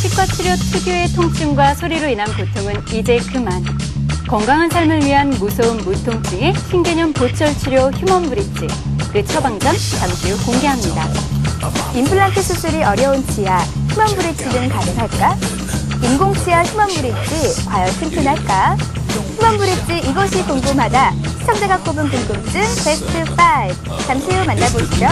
치과 치료 특유의 통증과 소리로 인한 고통은 이제 그만. 건강한 삶을 위한 무서운 무통증의 신개념 보철 치료 휴먼 브릿지. 그 처방전 잠시 후 공개합니다. 임플란트 수술이 어려운 치아, 휴먼 브릿지는 가능할까? 인공치아 휴먼 브릿지, 과연 튼튼할까? 휴먼 브릿지 이것이 궁금하다. 시청자가 꼽은 궁금증 베스트 5. 잠시 후 만나보시죠.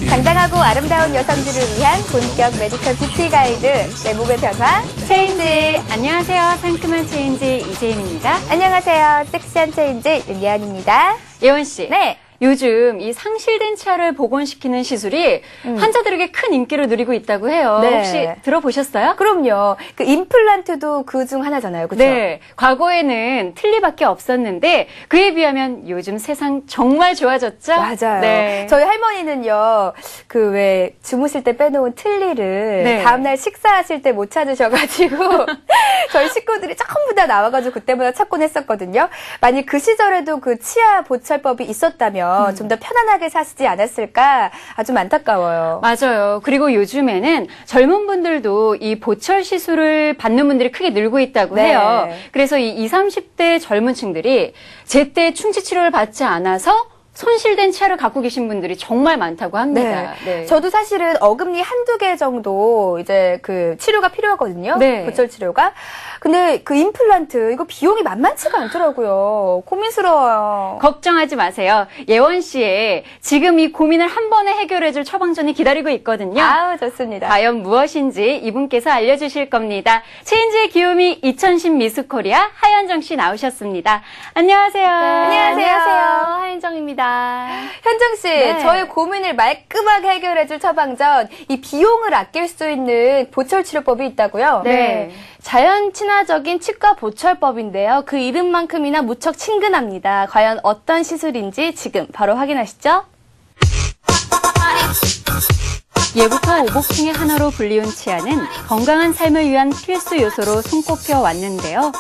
당당하고 아름다운 여성들을 위한 본격 메디컬 뷰티 가이드, 내 몸의 변화, 체인지. 안녕하세요. 상큼한 체인지 이재인입니다. 안녕하세요. 섹시한 체인지 윤예은입니다. 예원 씨. 네. 요즘 이 상실된 치아를 복원시키는 시술이 환자들에게 큰 인기를 누리고 있다고 해요. 네. 혹시 들어보셨어요? 그럼요. 그 임플란트도 그 중 하나잖아요. 그렇죠? 네. 과거에는 틀니밖에 없었는데 그에 비하면 요즘 세상 정말 좋아졌죠? 맞아요. 네. 저희 할머니는요, 그 왜 주무실 때 빼놓은 틀니를 네. 다음날 식사하실 때 못 찾으셔가지고 저희 식구들이 전부 다 나와가지고 그때마다 찾곤 했었거든요. 만약 그 시절에도 그 치아 보철법이 있었다면 좀 더 편안하게 사시지 않았을까? 아주 안타까워요. 맞아요. 그리고 요즘에는 젊은 분들도 이 보철 시술을 받는 분들이 크게 늘고 있다고 네. 해요. 그래서 이 20, 30대 젊은 층들이 제때 충치 치료를 받지 않아서 손실된 치아를 갖고 계신 분들이 정말 많다고 합니다. 네. 저도 사실은 어금니 한두 개 정도 이제 그 치료가 필요하거든요. 네. 보철 치료가. 근데 그 임플란트 이거 비용이 만만치가 않더라고요. 고민스러워요. 걱정하지 마세요. 예원 씨의 지금 이 고민을 한 번에 해결해줄 처방전이 기다리고 있거든요. 아우, 좋습니다. 과연 무엇인지 이분께서 알려주실 겁니다. 체인지의 귀요미 2010 미스 코리아 하현정 씨 나오셨습니다. 안녕하세요. 네, 안녕하세요. 하현정입니다. 현정 씨, 네. 저의 고민을 말끔하게 해결해줄 처방전, 이 비용을 아낄 수 있는 보철 치료법이 있다고요? 네. 자연 친화적인 치과 보철법인데요. 그 이름만큼이나 무척 친근합니다. 과연 어떤 시술인지 지금 바로 확인하시죠. 예부터 오복층의 하나로 불리운 치아는 건강한 삶을 위한 필수 요소로 손꼽혀 왔는데요.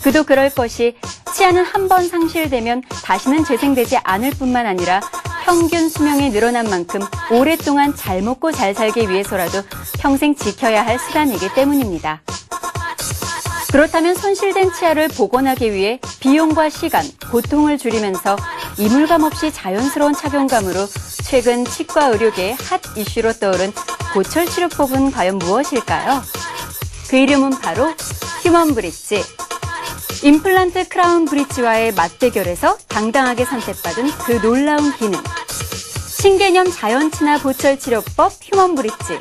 그도 그럴 것이 치아는 한 번 상실되면 다시는 재생되지 않을 뿐만 아니라 평균 수명이 늘어난 만큼 오랫동안 잘 먹고 잘 살기 위해서라도 평생 지켜야 할 수단이기 때문입니다. 그렇다면 손실된 치아를 복원하기 위해 비용과 시간, 고통을 줄이면서 이물감 없이 자연스러운 착용감으로 최근 치과 의료계의 핫 이슈로 떠오른 보철 치료법은 과연 무엇일까요? 그 이름은 바로 휴먼 브릿지. 임플란트 크라운 브릿지와의 맞대결에서 당당하게 선택받은 그 놀라운 기능. 신개념 자연 친화 보철 치료법 휴먼 브릿지.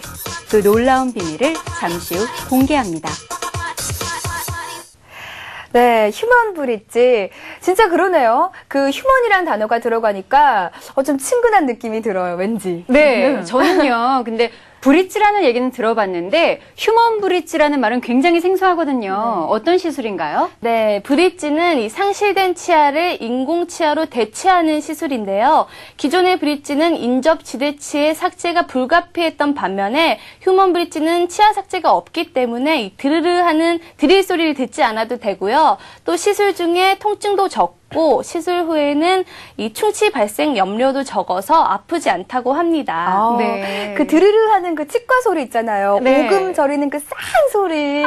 그 놀라운 비밀을 잠시 후 공개합니다. 네, 휴먼 브릿지. 진짜 그러네요. 그 휴먼이란 단어가 들어가니까 좀 친근한 느낌이 들어요, 왠지. 네, 저는요. 근데 브릿지라는 얘기는 들어봤는데 휴먼 브릿지라는 말은 굉장히 생소하거든요. 어떤 시술인가요? 네, 브릿지는 이 상실된 치아를 인공 치아로 대체하는 시술인데요. 기존의 브릿지는 인접 지대치의 삭제가 불가피했던 반면에 휴먼 브릿지는 치아 삭제가 없기 때문에 이 드르르 하는 드릴 소리를 듣지 않아도 되고요. 또 시술 중에 통증도 적고 시술 후에는 이 충치 발생 염려도 적어서 아프지 않다고 합니다. 네. 그 드르르 하는 그 치과 소리 있잖아요. 네. 오금 저리는 그 싸한 소리.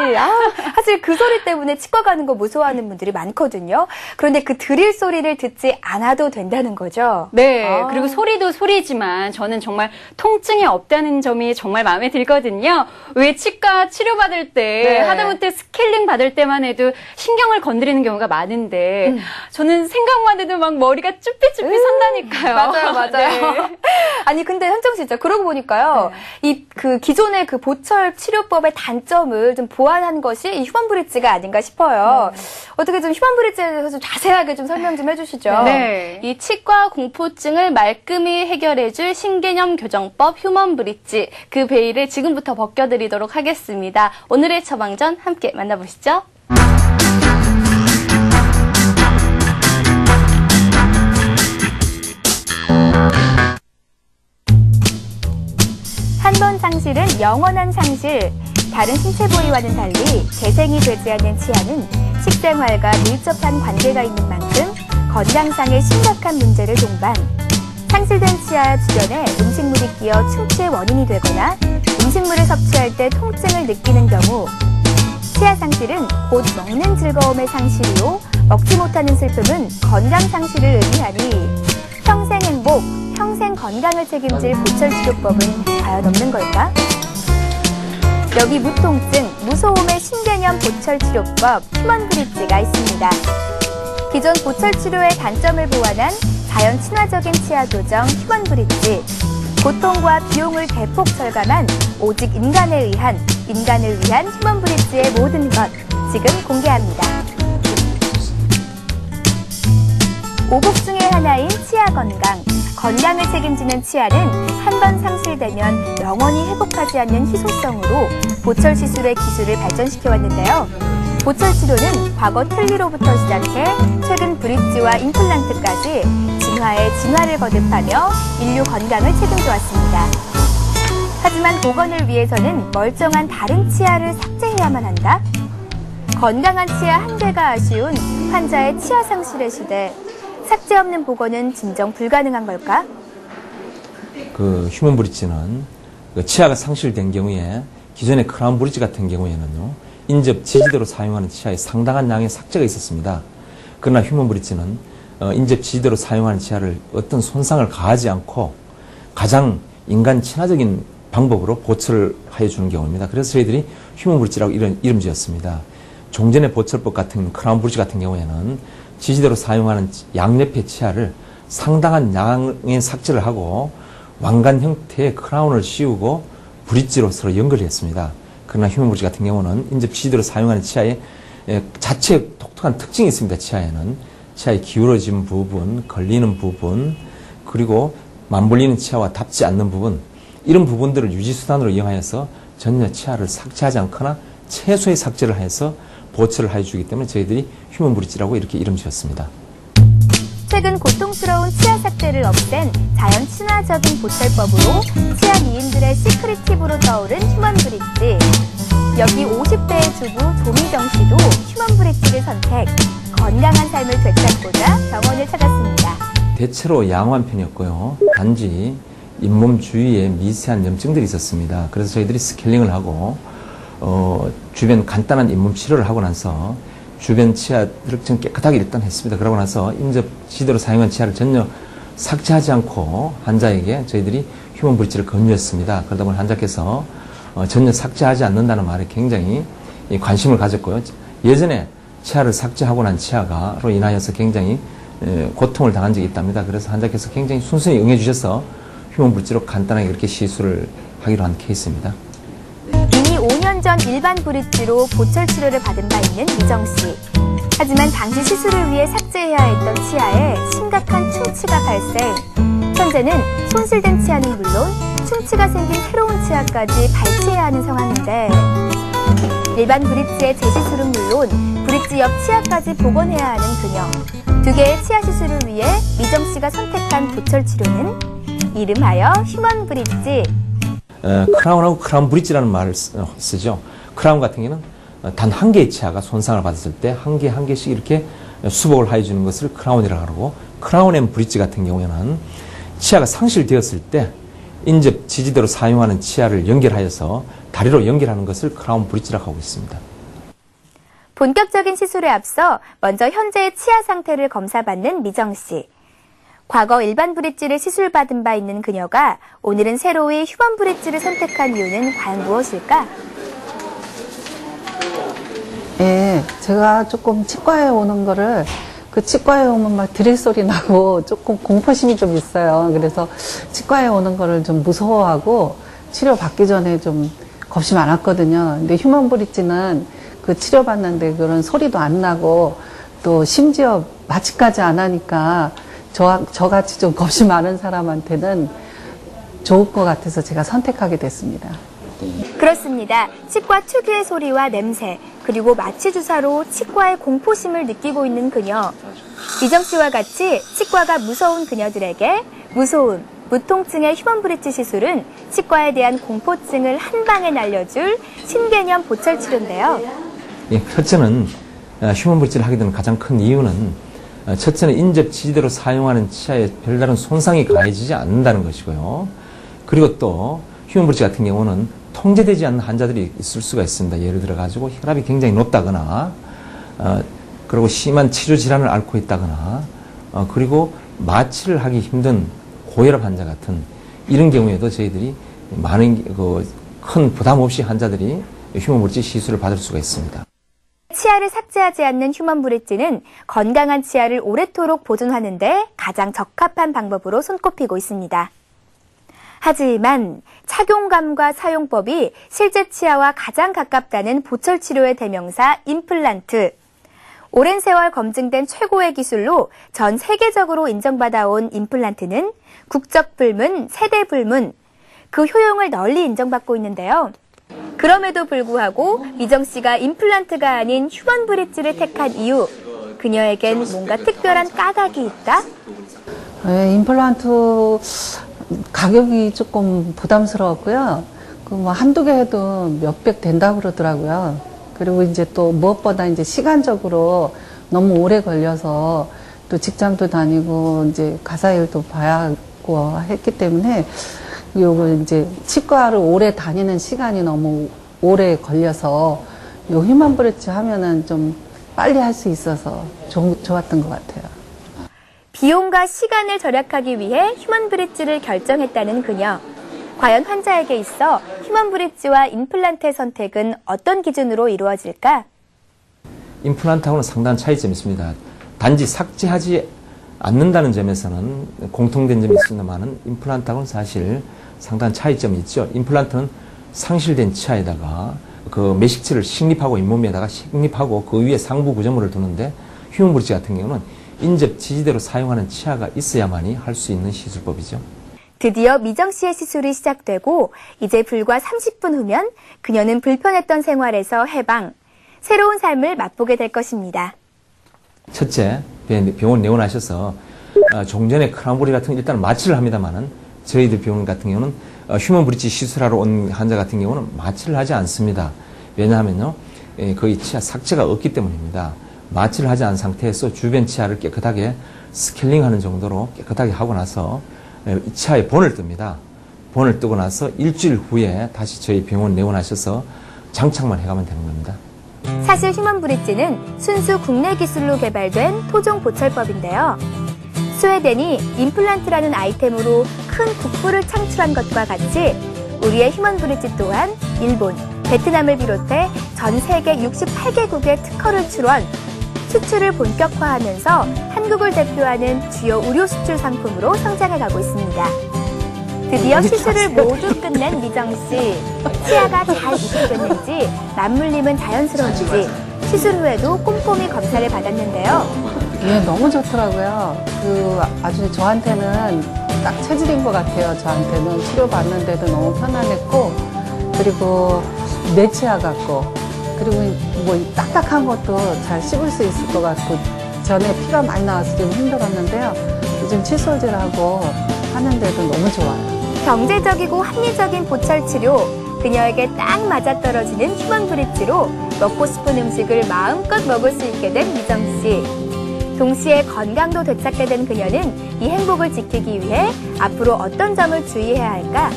사실 그 소리 때문에 치과 가는 거 무서워하는 분들이 많거든요. 그런데 그 드릴 소리를 듣지 않아도 된다는 거죠. 네, 그리고 소리도 소리지만 저는 정말 통증이 없다는 점이 정말 마음에 들거든요. 왜 치과 치료받을 때 네. 하다못해 스케일링 받을 때만 해도 신경을 건드리는 경우가 많은데 저는 생각만 해도 막 머리가 쭈삣쭈삣 선다니까요. 맞아요. 네. 아니 근데 현정 씨 진짜 그러고 보니까요. 이 그 기존의 그 보철 치료법의 단점을 좀 보완한 것이 이 휴먼 브릿지가 아닌가 싶어요. 어떻게 좀 휴먼 브릿지에 대해서 좀 자세하게 좀 설명 좀 해주시죠. 네. 이 치과 공포증을 말끔히 해결해줄 신개념 교정법 휴먼 브릿지, 그 베일을 지금부터 벗겨드리도록 하겠습니다. 오늘의 처방전 함께 만나보시죠. 한 번 상실은 영원한 상실. 다른 신체 부위와는 달리 재생이 되지 않는 치아는 식생활과 밀접한 관계가 있는 만큼 건강상의 심각한 문제를 동반. 상실된 치아 주변에 음식물이 끼어 충치의 원인이 되거나 음식물을 섭취할 때 통증을 느끼는 경우 치아 상실은 곧 먹는 즐거움의 상실이요 먹지 못하는 슬픔은 건강 상실을 의미하니 평생 행복, 평생 건강을 책임질 보철치료법은 과연 없는 걸까? 여기 무통증, 무소음의 신개념 보철치료법 휴먼브릿지가 있습니다. 기존 보철치료의 단점을 보완한 자연 친화적인 치아 교정 휴먼브릿지. 고통과 비용을 대폭 절감한 오직 인간을 위한 휴먼브릿지의 모든 것 지금 공개합니다. 오복 중의 하나인 치아 건강. 건강을 책임지는 치아는 한 번 상실되면 영원히 회복하지 않는 희소성으로 보철 시술의 기술을 발전시켜왔는데요. 보철 치료는 과거 틀니로부터 시작해 최근 브릿지와 임플란트까지 진화에 진화를 거듭하며 인류 건강을 책임져왔습니다. 하지만 복원을 위해서는 멀쩡한 다른 치아를 삭제해야만 한다? 건강한 치아 한 개가 아쉬운 환자의 치아 상실의 시대. 삭제 없는 복원은 진정 불가능한 걸까? 휴먼 브릿지는 치아가 상실된 경우에 기존의 크라운 브릿지 같은 경우에는요, 인접 지지대로 사용하는 치아에 상당한 양의 삭제가 있었습니다. 그러나 휴먼 브릿지는 인접 지지대로 사용하는 치아를 어떤 손상을 가하지 않고 가장 인간 친화적인 방법으로 보철을 해주는 경우입니다. 그래서 저희들이 휴먼 브릿지라고 이름 지었습니다. 종전의 보철법 같은 크라운 브릿지 같은 경우에는 지지대로 사용하는 양옆의 치아를 상당한 양의 삭제를 하고 왕관 형태의 크라운을 씌우고 브릿지로 서로 연결을 했습니다. 그러나 휴먼 브릿지 같은 경우는 인접 지지대로 사용하는 치아에 자체 독특한 특징이 있습니다. 치아에는 치아의 기울어진 부분, 걸리는 부분, 그리고 맞물리는 치아와 닿지 않는 부분, 이런 부분들을 유지수단으로 이용하여서 전혀 치아를 삭제하지 않거나 최소의 삭제를 해서 보철을 해주기 때문에 저희들이 휴먼 브릿지라고 이렇게 이름 지었습니다. 최근 고통스러운 치아 삭제를 없앤 자연 친화적인 보철법으로 치아 미인들의 시크릿 팁으로 떠오른 휴먼 브릿지. 여기 50대의 주부 조미정 씨도 휴먼 브릿지를 선택. 건강한 삶을 되찾고자 병원을 찾았습니다. 대체로 양호한 편이었고요. 단지 잇몸 주위에 미세한 염증들이 있었습니다. 그래서 저희들이 스케일링을 하고 주변 간단한 잇몸 치료를 하고 나서 주변 치아를 좀 깨끗하게 일단 했습니다. 그러고 나서 인접 지대로 사용한 치아를 전혀 삭제하지 않고 환자에게 저희들이 휴먼 브릿지를 권유했습니다. 그러다 보니 환자께서 전혀 삭제하지 않는다는 말에 굉장히 관심을 가졌고요. 예전에 치아를 삭제하고 난 치아가로 인하여서 굉장히 고통을 당한 적이 있답니다. 그래서 환자께서 굉장히 순순히 응해 주셔서 휴먼 브릿지로 간단하게 이렇게 시술을 하기로 한 케이스입니다. 이미 5년 전 일반 브릿지로 보철 치료를 받은 바 있는 미정 씨. 하지만 당시 시술을 위해 삭제해야 했던 치아에 심각한 충치가 발생. 현재는 손실된 치아는 물론 충치가 생긴 새로운 치아까지 발치해야 하는 상황인데 일반 브릿지의 재시술은 물론 브릿지 옆 치아까지 복원해야 하는 그녀. 두 개의 치아 시술을 위해 미정 씨가 선택한 보철 치료는 이름하여 휴먼 브릿지. 크라운하고 크라운 브릿지라는 말을 쓰죠. 크라운 같은 경우는 단 한 개의 치아가 손상을 받았을 때 한 개씩 이렇게 수복을 해주는 것을 크라운이라고 하고, 크라운 앤 브릿지 같은 경우에는 치아가 상실되었을 때 인접 지지대로 사용하는 치아를 연결하여서 다리로 연결하는 것을 크라운 브릿지라고 하고 있습니다. 본격적인 시술에 앞서 먼저 현재의 치아 상태를 검사받는 미정 씨. 과거 일반 브릿지를 시술받은 바 있는 그녀가 오늘은 새로이 휴먼 브릿지를 선택한 이유는 과연 무엇일까? 예, 제가 조금 치과에 오는 거를 그 치과에 오면 막 드릴 소리 나고 조금 공포심이 좀 있어요. 그래서 치과에 오는 거를 좀 무서워하고 치료 받기 전에 좀 겁이 많았거든요. 근데 휴먼 브릿지는 그 치료받는데 그런 소리도 안 나고 또 심지어 마취까지 안 하니까 저같이 좀 겁이 많은 사람한테는 좋을 것 같아서 제가 선택하게 됐습니다. 그렇습니다. 치과 특유의 소리와 냄새, 그리고 마취 주사로 치과의 공포심을 느끼고 있는 그녀. 미정 씨와 같이 치과가 무서운 그녀들에게 무소음, 무통증의 휴먼 브릿지 시술은 치과에 대한 공포증을 한 방에 날려줄 신개념 보철 치료인데요. 예, 첫째는 휴먼 브릿지를 하게 되는 가장 큰 이유는 첫째는 인접 지지대로 사용하는 치아에 별다른 손상이 가해지지 않는다는 것이고요. 그리고 또 휴먼브릿지 같은 경우는 통제되지 않는 환자들이 있을 수가 있습니다. 예를 들어 가지고 혈압이 굉장히 높다거나 그리고 심한 치료 질환을 앓고 있다거나 그리고 마취를 하기 힘든 고혈압 환자 같은 이런 경우에도 저희들이 많은 큰 부담 없이 환자들이 휴먼브릿지 시술을 받을 수가 있습니다. 치아를 삭제하지 않는 휴먼브릿지는 건강한 치아를 오래도록 보존하는 데 가장 적합한 방법으로 손꼽히고 있습니다. 하지만 착용감과 사용법이 실제 치아와 가장 가깝다는 보철치료의 대명사 임플란트. 오랜 세월 검증된 최고의 기술로 전 세계적으로 인정받아온 임플란트는 국적 불문, 세대 불문, 그 효용을 널리 인정받고 있는데요. 그럼에도 불구하고 미정 씨가 임플란트가 아닌 휴먼브릿지를 택한 이유, 그녀에겐 뭔가 특별한 까닭이 있다? 네, 임플란트 가격이 조금 부담스러웠고요. 뭐 한두 개 해도 몇백 된다고 그러더라고요. 그리고 이제 또 무엇보다 이제 시간적으로 너무 오래 걸려서 또 직장도 다니고 이제 가사일도 봐야 하고 했기 때문에 요거 이제 치과를 오래 다니는 시간이 너무 오래 걸려서 요 휴먼브릿지 하면은 좀 빨리 할 수 있어서 좋았던 것 같아요. 비용과 시간을 절약하기 위해 휴먼브릿지를 결정했다는 그녀. 과연 환자에게 있어 휴먼브릿지와 임플란트의 선택은 어떤 기준으로 이루어질까? 임플란트하고는 상당한 차이점이 있습니다. 단지 삭제하지 않는다는 점에서는 공통된 점이 있습니다만 임플란트하고는 사실 상당한 차이점이 있죠. 임플란트는 상실된 치아에다가 그 매식체를 식립하고 잇몸에다가 식립하고 그 위에 상부 구조물을 두는데 휴먼브릿지 같은 경우는 인접 지지대로 사용하는 치아가 있어야만이 할 수 있는 시술법이죠. 드디어 미정 씨의 시술이 시작되고 이제 불과 30분 후면 그녀는 불편했던 생활에서 해방, 새로운 삶을 맛보게 될 것입니다. 첫째, 병원 내원하셔서 종전에 크라운브리 같은 일단 마취를 합니다만은 저희들 병원 같은 경우는 휴먼브릿지 시술하러 온 환자 같은 경우는 마취를 하지 않습니다. 왜냐하면요, 거의 치아 삭제가 없기 때문입니다. 마취를 하지 않은 상태에서 주변 치아를 깨끗하게 스케일링하는 정도로 깨끗하게 하고 나서 치아에 본을 뜹니다. 본을 뜨고 나서 일주일 후에 다시 저희 병원 내원하셔서 장착만 해가면 되는 겁니다. 사실 휴먼브릿지는 순수 국내 기술로 개발된 토종 보철법인데요. 스웨덴이 임플란트라는 아이템으로 큰 국부를 창출한 것과 같이 우리의 휴먼브릿지 또한 일본, 베트남을 비롯해 전 세계 68개국의 특허를 출원, 수출을 본격화하면서 한국을 대표하는 주요 의료 수출 상품으로 성장해가고 있습니다. 드디어 시술을 모두 끝낸 미정 씨. 치아가 잘 이식됐는지, 맞물림은 자연스러운지 시술 후에도 꼼꼼히 검사를 받았는데요. 예, 너무 좋더라고요. 아주 저한테는 딱 체질인 것 같아요. 저한테는 치료받는데도 너무 편안했고, 그리고 내 치아 같고, 그리고 뭐 딱딱한 것도 잘 씹을 수 있을 것 같고, 전에 피가 많이 나와서 좀 힘들었는데요. 요즘 칫솔질하고 하는데도 너무 좋아요. 경제적이고 합리적인 보철 치료, 그녀에게 딱 맞아떨어지는 휴먼브릿지로 먹고 싶은 음식을 마음껏 먹을 수 있게 된 미정 씨. 동시에 건강도 되찾게 된 그녀는 이 행복을 지키기 위해 앞으로 어떤 점을 주의해야 할까?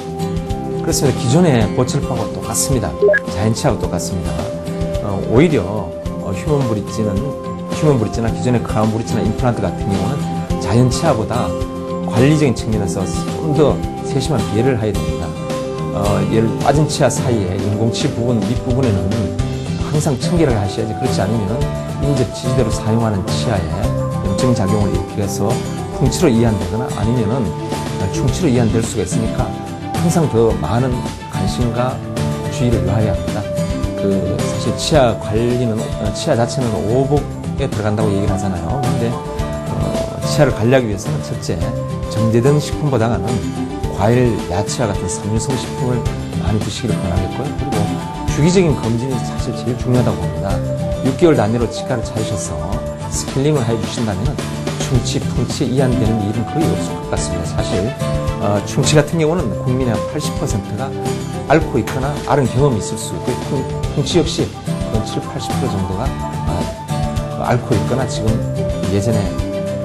그렇습니다. 기존의 보철법하고 똑같습니다. 자연치하고 똑같습니다. 오히려 휴먼브릿지나 기존의 크라운브릿지나 임플란트 같은 경우는 자연치아보다 관리적인 측면에서 좀 더 세심한 비해를 해야 됩니다. 예를 빠진 치아 사이에 인공치 부분, 밑부분에는 항상 청결하게 하셔야지, 그렇지 않으면 인접 지지대로 사용하는 치아에 염증 작용을 일으켜서 풍치로 이완되거나 아니면은 충치로 이완될 수가 있으니까 항상 더 많은 관심과 주의를 요하여야 합니다. 사실 치아 관리는, 치아 자체는 오복에 들어간다고 얘기를 하잖아요. 근데 치아를 관리하기 위해서는 첫째, 정제된 식품보다는 과일, 야채와 같은 섬유성 식품을 많이 드시기를 권하겠고요. 그리고 주기적인 검진이 사실 제일 중요하다고 봅니다. 6개월 단위로 치과를 찾으셔서 스케일링을 해주신다면 충치, 풍치에 이완되는 일은 거의 없을 것 같습니다. 사실 충치 같은 경우는 국민의 80%가 앓고 있거나 앓은 경험이 있을 수 있고, 풍치 역시 7, 80% 정도가 앓고 있거나 지금 예전에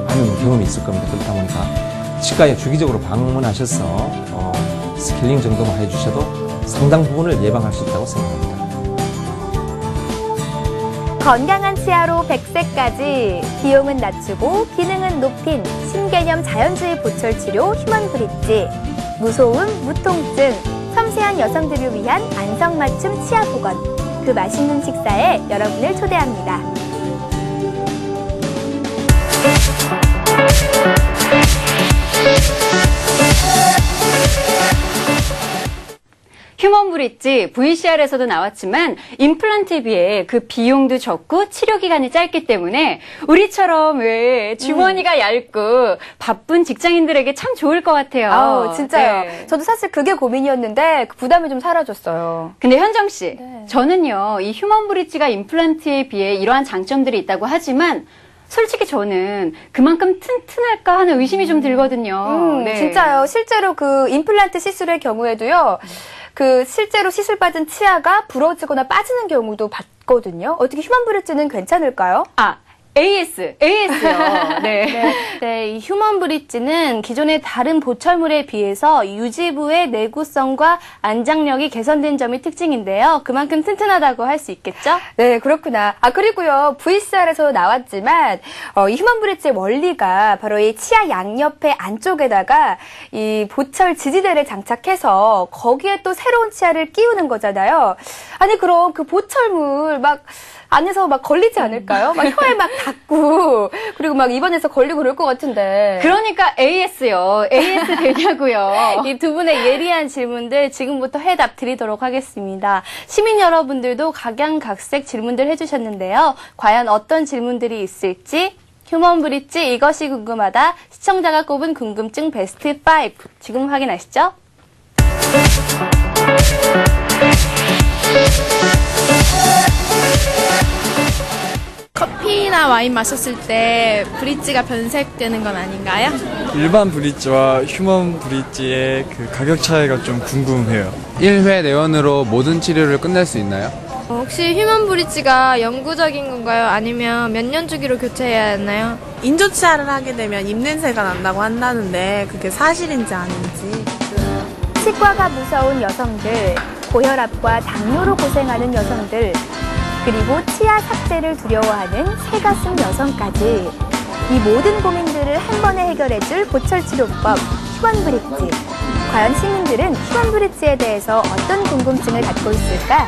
하는 경험이 있을 겁니다. 그렇다 보니까 치과에 주기적으로 방문하셔서 스케일링 정도만 해주셔도 상당 부분을 예방할 수 있다고 생각합니다. 건강한 치아로 100세까지 비용은 낮추고 기능은 높인 신개념 자연주의 보철 치료 휴먼 브릿지. 무소음, 무통증, 섬세한 여성들을 위한 안성맞춤 치아 보건. 그 맛있는 식사에 여러분을 초대합니다. 휴먼 브릿지 VCR에서도 나왔지만 임플란트에 비해 그 비용도 적고 치료 기간이 짧기 때문에 우리처럼 왜 주머니가 얇고 바쁜 직장인들에게 참 좋을 것 같아요. 아우, 진짜요. 네. 저도 사실 그게 고민이었는데 그 부담이 좀 사라졌어요. 근데 현정 씨, 네. 저는요, 이 휴먼 브릿지가 임플란트에 비해 이러한 장점들이 있다고 하지만 솔직히 저는 그만큼 튼튼할까 하는 의심이 좀 들거든요. 네. 진짜요. 실제로 그 임플란트 시술의 경우에도요. 그 실제로 시술받은 치아가 부러지거나 빠지는 경우도 봤거든요. 어떻게 휴먼 브릿지는 괜찮을까요? AS요. 네. 네, 이 휴먼 브릿지는 기존의 다른 보철물에 비해서 유지부의 내구성과 안장력이 개선된 점이 특징인데요. 그만큼 튼튼하다고 할 수 있겠죠? 네, 그렇구나. 그리고요, VCR에서 나왔지만, 이 휴먼 브릿지의 원리가 바로 이 치아 양옆에 안쪽에다가 이 보철 지지대를 장착해서 거기에 또 새로운 치아를 끼우는 거잖아요. 아니, 그럼 그 보철물 안에서 걸리지 않을까요? 혀에 닿고, 그리고 입안에서 걸리고 그럴 것 같은데. 그러니까 AS요. AS 되냐고요. 이 두 분의 예리한 질문들 지금부터 해답 드리도록 하겠습니다. 시민 여러분들도 각양각색 질문들 해주셨는데요. 과연 어떤 질문들이 있을지 휴먼 브릿지 이것이 궁금하다. 시청자가 꼽은 궁금증 베스트 5 지금 확인하시죠. 커피나 와인 마셨을 때 브릿지가 변색되는 건 아닌가요? 일반 브릿지와 휴먼 브릿지의 그 가격 차이가 좀 궁금해요. 1회 내원으로 모든 치료를 끝낼 수 있나요? 혹시 휴먼 브릿지가 영구적인 건가요? 아니면 몇 년 주기로 교체해야 하나요? 인조치아를 하게 되면 입냄새가 난다고 한다는데 그게 사실인지 아닌지. 치과가 무서운 여성들, 고혈압과 당뇨로 고생하는 여성들, 그리고 치아 삭제를 두려워하는 새가슴 여성까지 이 모든 고민들을 한 번에 해결해줄 보철치료법 휴먼 브릿지. 과연 시민들은 휴먼 브릿지에 대해서 어떤 궁금증을 갖고 있을까?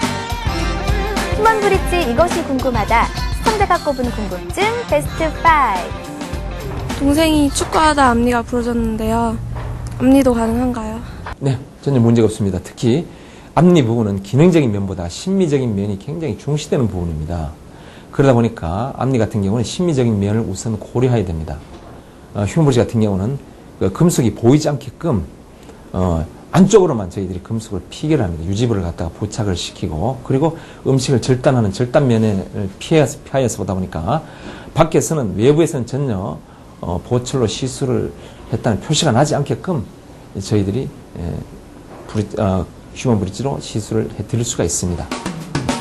휴먼 브릿지 이것이 궁금하다. 시청자가 꼽은 궁금증 베스트 5. 동생이 축구하다 앞니가 부러졌는데요. 앞니도 가능한가요? 네, 전혀 문제가 없습니다. 특히 앞니 부분은 기능적인 면보다 심미적인 면이 굉장히 중시되는 부분입니다. 그러다 보니까 앞니 같은 경우는 심미적인 면을 우선 고려해야 됩니다. 휴먼 브릿지 같은 경우는 그 금속이 보이지 않게끔 안쪽으로만 저희들이 금속을 피개를 합니다. 유지부를 갖다가 부착을 시키고, 그리고 음식을 절단하는 절단면을 피하여서 보다 보니까 밖에서는, 외부에서는 전혀 보철로 시술을 했다는 표시가 나지 않게끔 저희들이 휴먼 브릿지로 시술을 해드릴 수가 있습니다.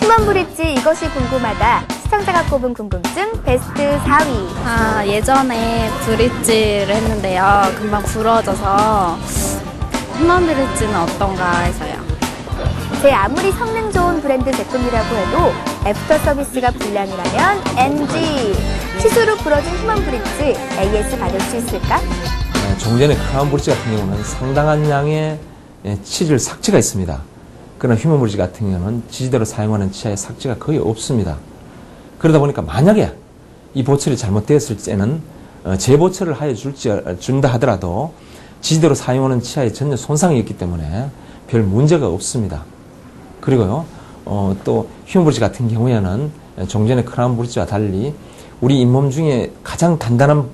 휴먼 브릿지 이것이 궁금하다. 시청자가 꼽은 궁금증 베스트 4위. 예전에 브릿지를 했는데요. 금방 부러져서 휴먼 브릿지는 어떤가 해서요. 제 아무리 성능 좋은 브랜드 제품이라고 해도 애프터 서비스가 불량이라면 NG. 시술 후 부러진 휴먼 브릿지 AS 받을 수 있을까? 좀 전에 크라운 브릿지 같은 경우는 상당한 양의 치질 삭제가 있습니다. 그러나 휴먼 브릿지 같은 경우는 지지대로 사용하는 치아에 삭제가 거의 없습니다. 그러다 보니까 만약에 이 보철이 잘못되었을 때는 재보철을 하여 준다 하더라도 지지대로 사용하는 치아에 전혀 손상이 없기 때문에 별 문제가 없습니다. 그리고요, 또 휴먼 브릿지 같은 경우에는 좀 전에 크라운 브릿지와 달리 우리 잇몸 중에 가장 단단한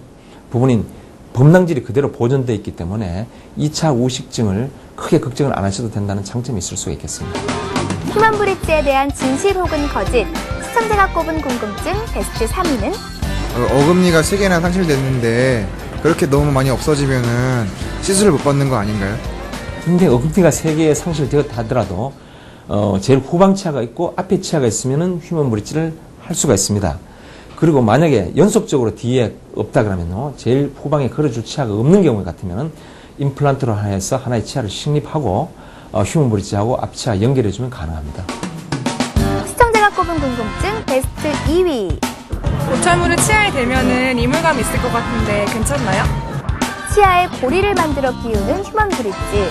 부분인 범낭질이 그대로 보존되어 있기 때문에 2차 우식증을 크게 걱정을 안 하셔도 된다는 장점이 있을 수가 있겠습니다. 휴먼 브릿지에 대한 진실 혹은 거짓. 시청자가 꼽은 궁금증 베스트 3위는? 어금니가 3개나 상실됐는데 그렇게 너무 많이 없어지면은 시술을 못 받는 거 아닌가요? 근데 어금니가 3개 상실되었다 하더라도 제일 후방 치아가 있고 앞에 치아가 있으면은 휴먼 브릿지를 할 수가 있습니다. 그리고 만약에 연속적으로 뒤에 없다 그러면요, 제일 후방에 걸어줄 치아가 없는 경우 같으면 임플란트로 해서 하나의 치아를 식립하고 휴먼 브릿지하고 앞치아 연결해주면 가능합니다. 시청자가 꼽은 궁금증 베스트 2위. 보철물을 치아에 대면은 이물감이 있을 것 같은데 괜찮나요? 치아에 고리를 만들어 끼우는 휴먼 브릿지.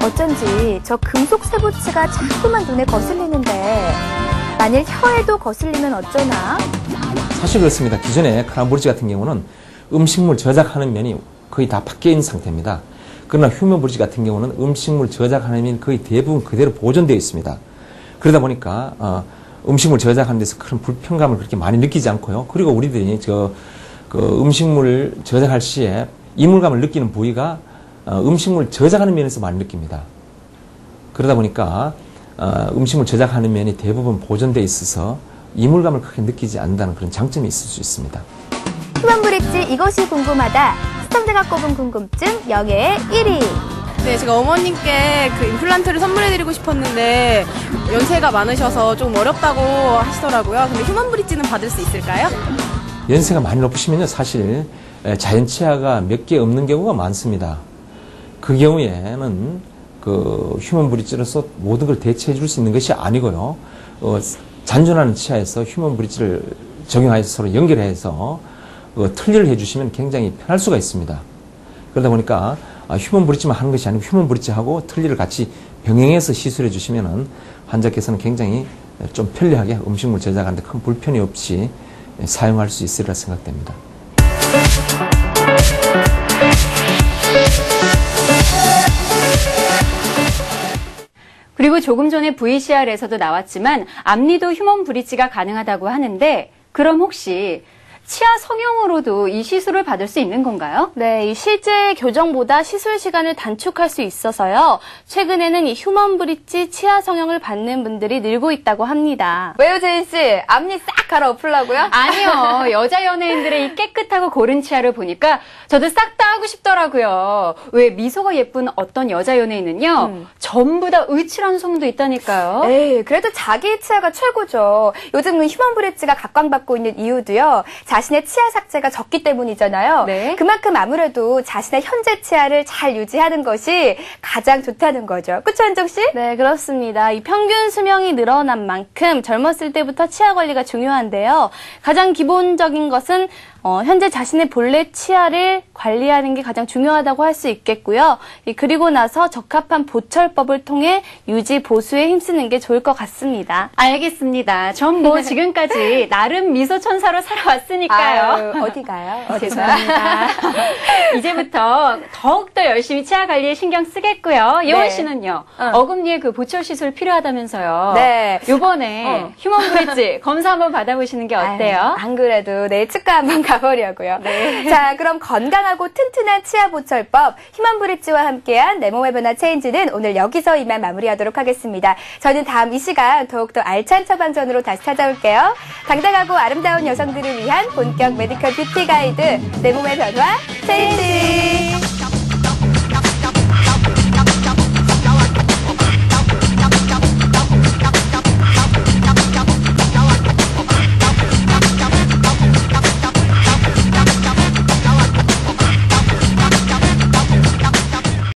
어쩐지 저 금속 쇠붙이가 자꾸만 눈에 거슬리는데 만일 혀에도 거슬리면 어쩌나? 사실 그렇습니다. 기존의 크라운 브릿지 같은 경우는 음식물 저작하는 면이 거의 다 바뀌어 있는 상태입니다. 그러나 휴먼 브릿지 같은 경우는 음식물 저작하는 면이 거의 대부분 그대로 보존되어 있습니다. 그러다 보니까 음식물 저작하는 데서 큰 불편감을 그렇게 많이 느끼지 않고요. 그리고 우리들이 음식물을 저작할 시에 이물감을 느끼는 부위가 음식물 저작하는 면에서 많이 느낍니다. 그러다 보니까 음식물 저작하는 면이 대부분 보존되어 있어서 이물감을 크게 느끼지 않는다는 그런 장점이 있을 수 있습니다. 휴먼 브릿지 이것이 궁금하다. 시청자가 꼽은 궁금증 영예의 1위. 네, 제가 어머님께 그 임플란트를 선물해드리고 싶었는데 연세가 많으셔서 좀 어렵다고 하시더라고요. 근데 휴먼 브릿지는 받을 수 있을까요? 연세가 많이 높으시면요, 사실 자연 치아가 몇 개 없는 경우가 많습니다. 그 경우에는 그 휴먼 브릿지로서 모든 걸 대체해 줄 수 있는 것이 아니고요. 잔존하는 치아에서 휴먼 브릿지를 적용해서 서로 연결해서 틀니를 해주시면 굉장히 편할 수가 있습니다. 그러다 보니까 휴먼 브릿지만 하는 것이 아니고 휴먼 브릿지하고 틀니를 같이 병행해서 시술해 주시면 환자께서는 굉장히 좀 편리하게 음식물 저작하는데 큰 불편이 없이 사용할 수 있으리라 생각됩니다. 그리고 조금 전에 VCR에서도 나왔지만 앞니도 휴먼 브릿지가 가능하다고 하는데 그럼 혹시 치아 성형으로도 이 시술을 받을 수 있는 건가요? 네, 이 실제 교정보다 시술 시간을 단축할 수 있어서요. 최근에는 이 휴먼 브릿지 치아 성형을 받는 분들이 늘고 있다고 합니다. 왜요, 제인 씨? 앞니 싹 갈아엎으려고요? 아니요. 여자 연예인들의 이 깨끗하고 고른 치아를 보니까 저도 싹 다 하고 싶더라고요. 왜 미소가 예쁜 어떤 여자 연예인은요. 전부 다 의치라는 소문도 있다니까요. 에이, 그래도 자기 치아가 최고죠. 요즘은 휴먼 브릿지가 각광받고 있는 이유도요. 자신의 치아 삭제가 적기 때문이잖아요. 네. 그만큼 아무래도 자신의 현재 치아를 잘 유지하는 것이 가장 좋다는 거죠. 그쵸, 한정 씨? 네, 그렇습니다. 이 평균 수명이 늘어난 만큼 젊었을 때부터 치아 관리가 중요한데요. 가장 기본적인 것은 현재 자신의 본래 치아를 관리하는 게 가장 중요하다고 할 수 있겠고요. 그리고 나서 적합한 보철법을 통해 유지, 보수에 힘쓰는 게 좋을 것 같습니다. 알겠습니다. 전 뭐 지금까지 나름 미소 천사로 살아왔으니까요. 아유, 어디 가요? 죄송합니다. 이제부터 더욱더 열심히 치아 관리에 신경 쓰겠고요. 예원 씨는요. 어금니에 그 보철 시술 필요하다면서요. 네. 요번에 휴먼 브릿지 검사 한번 받아보시는 게 어때요? 안 그래도 내일 치과 한번 가보려고요. 네. 자, 그럼 건강하고 튼튼한 치아 보철법 휴먼 브릿지와 함께한 내 몸의 변화 체인지는 오늘 여기서 이만 마무리하도록 하겠습니다. 저는 다음 이 시간 더욱더 알찬 처방전으로 다시 찾아올게요. 당당하고 아름다운 여성들을 위한 본격 메디컬 뷰티 가이드 내 몸의 변화 체인지.